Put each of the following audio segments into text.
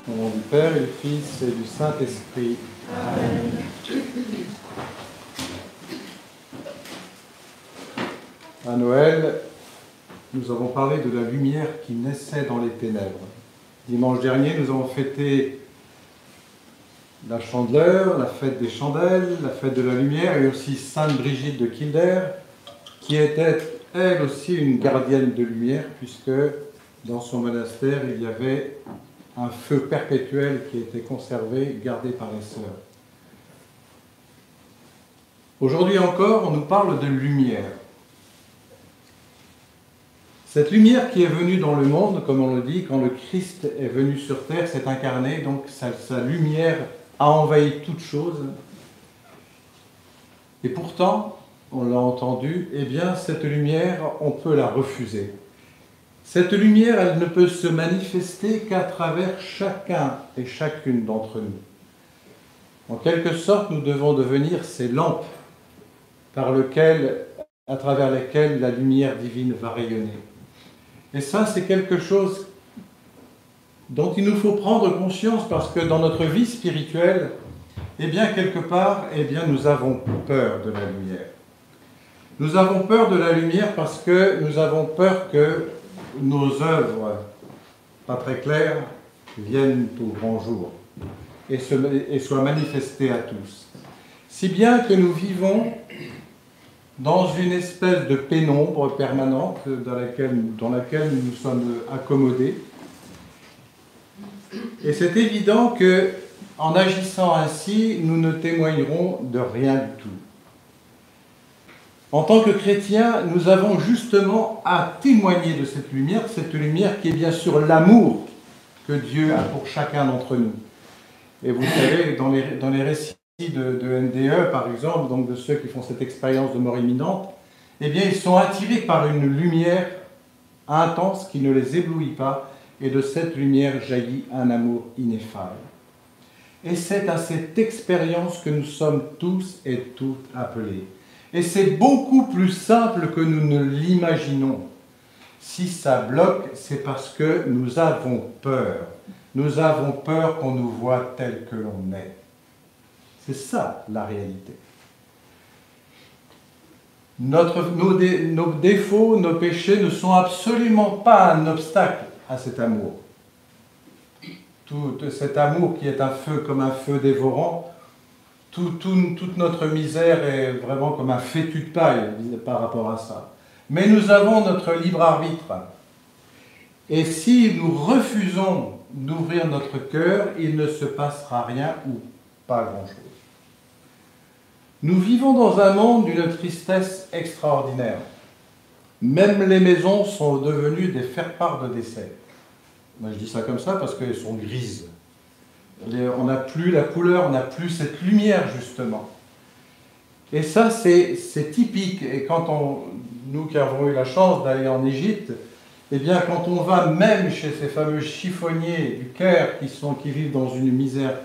Au nom du Père et du Fils et du Saint-Esprit. Amen. À Noël, nous avons parlé de la lumière qui naissait dans les ténèbres. Dimanche dernier, nous avons fêté la Chandeleur, la fête des chandelles, la fête de la lumière, et aussi Sainte Brigitte de Kildare, qui était elle aussi une gardienne de lumière, puisque dans son monastère, il y avait un feu perpétuel qui était conservé, gardé par les sœurs. Aujourd'hui encore, on nous parle de lumière. Cette lumière qui est venue dans le monde, comme on le dit, quand le Christ est venu sur terre, s'est incarné, donc sa lumière a envahi toute chose. Et pourtant, on l'a entendu, eh bien, cette lumière, on peut la refuser. Cette lumière, elle ne peut se manifester qu'à travers chacun et chacune d'entre nous. En quelque sorte, nous devons devenir ces lampes à travers lesquelles la lumière divine va rayonner. Et ça, c'est quelque chose dont il nous faut prendre conscience parce que dans notre vie spirituelle, eh bien, quelque part, eh bien, nous avons peur de la lumière. Nous avons peur de la lumière parce que nous avons peur que nos œuvres, pas très claires, viennent au grand jour et soient manifestées à tous. Si bien que nous vivons dans une espèce de pénombre permanente dans laquelle nous nous sommes accommodés. Et c'est évident qu'en agissant ainsi, nous ne témoignerons de rien du tout. En tant que chrétiens, nous avons justement à témoigner de cette lumière qui est bien sûr l'amour que Dieu a pour chacun d'entre nous. Et vous savez, dans les récits de NDE, par exemple, donc de ceux qui font cette expérience de mort imminente, eh bien, ils sont attirés par une lumière intense qui ne les éblouit pas, et de cette lumière jaillit un amour ineffable. Et c'est à cette expérience que nous sommes tous et toutes appelés. Et c'est beaucoup plus simple que nous ne l'imaginons. Si ça bloque, c'est parce que nous avons peur. Nous avons peur qu'on nous voie tel que l'on est. C'est ça la réalité. Nos défauts, nos péchés ne sont absolument pas un obstacle à cet amour. Tout cet amour qui est un feu comme un feu dévorant, toute notre misère est vraiment comme un fétu de paille par rapport à ça. Mais nous avons notre libre arbitre. Et si nous refusons d'ouvrir notre cœur, il ne se passera rien ou pas grand-chose. Nous vivons dans un monde d'une tristesse extraordinaire. Même les maisons sont devenues des faire-part de décès. Moi, je dis ça comme ça parce qu'elles sont grises. On n'a plus la couleur, on n'a plus cette lumière, justement. Et ça, c'est typique. Et nous qui avons eu la chance d'aller en Égypte, eh bien, quand on va même chez ces fameux chiffonniers du Caire qui vivent dans une misère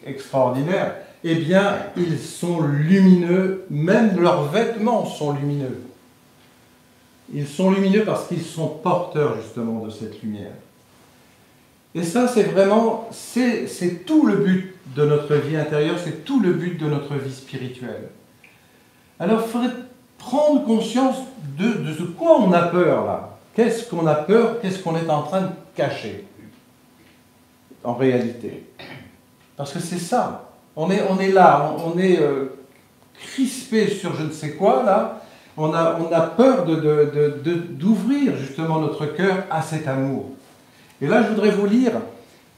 extraordinaire, eh bien, ils sont lumineux, même leurs vêtements sont lumineux. Ils sont lumineux parce qu'ils sont porteurs, justement, de cette lumière. Et ça, c'est tout le but de notre vie intérieure, c'est tout le but de notre vie spirituelle. Alors, il faudrait prendre conscience de ce quoi on a peur, là. Qu'est-ce qu'on a peur, qu'est-ce qu'on est en train de cacher, en réalité. Parce que c'est ça. On est là, on est crispé sur je ne sais quoi, là. On a peur d'ouvrir justement notre cœur à cet amour. Et là, je voudrais vous lire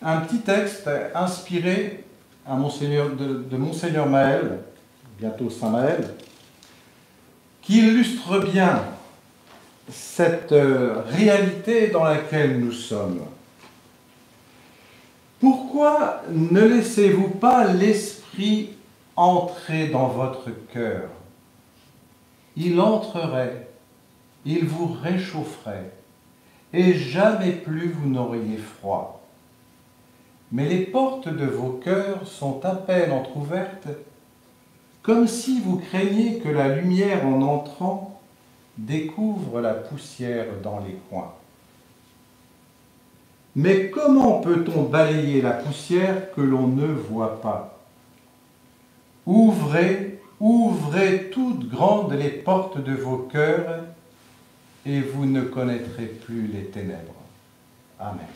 un petit texte inspiré de Monseigneur Maël, bientôt Saint Maël, qui illustre bien cette réalité dans laquelle nous sommes. Pourquoi ne laissez-vous pas l'Esprit entrer dans votre cœur? Il entrerait, il vous réchaufferait, et jamais plus vous n'auriez froid. Mais les portes de vos cœurs sont à peine entr'ouvertes, comme si vous craigniez que la lumière en entrant découvre la poussière dans les coins. Mais comment peut-on balayer la poussière que l'on ne voit pas? Ouvrez, ouvrez toutes grandes les portes de vos cœurs, et vous ne connaîtrez plus les ténèbres. Amen.